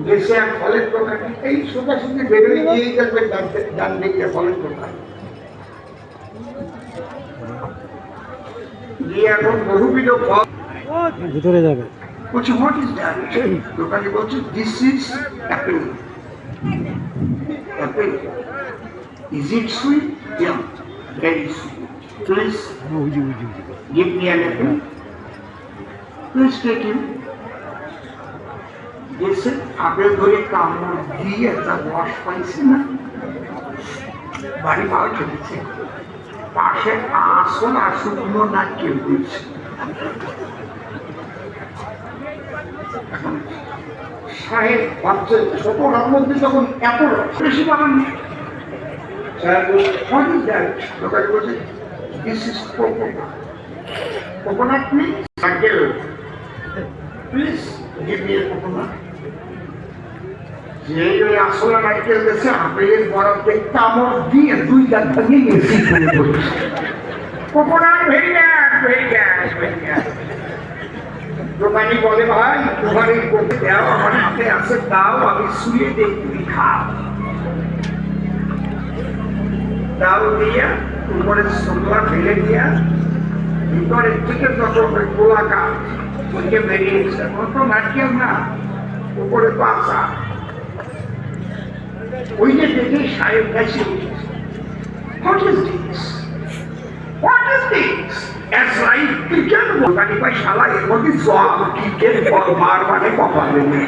দেশে এক ফলের দোকান, এই সোজাসুজি বেরোয় গিয়েই দেখবেন ডান দিকে ফলের দোকান। গিয়ে এখন বহুবিধ ফল ভিতরে যাবে। বলছি হোয়াট ইজ দ্যাট? দোকানি বলছে this is Apple. Apple is it sweet? Yeah, very sweet. Please give me an apple. Please take him. দেশে আপেল ধরে কামড় দিয়ে তার রস পাইছে না, বাড়ি পাওয়া চলেছে। পাশে আসল আর শুকনো নারকেল দিয়েছে। সাহেব ভাবছে ছোট রঙের মধ্যে যখন এত রস বেশি বানান, সাহেব বলছে হোয়াট ইজ দ্যাট? দোকান বলছে this is coconut. Coconut means নারকেল। Please give me a coconut. যে ওই আসল নারকেল দেশে আপেলের বরফে কামড় দিয়ে দুই দাঁত ভাঙিয়ে গেছি। Coconut very bad, very bad, very bad. দোকানি বলে ভাই তোমার এই কোক দাও, আমার হাতে আছে দাও, আমি শুয়ে দেই, তুমি খাও। দাও দিয়া উপরে সোমলা ফেলে দিয়া ভিতরের থেকে যখন ওই গোলাকার ওইকে বেরিয়েছে, কত নারকেল না, উপরে পাশা। ওই যে দেখে সাহেব কাছে উঠেছে, what is this? What is this? As right cricket, দোকানি ভাই শালা এর মধ্যে জল ক্রিকেট বল মার মানে কপালে নেই।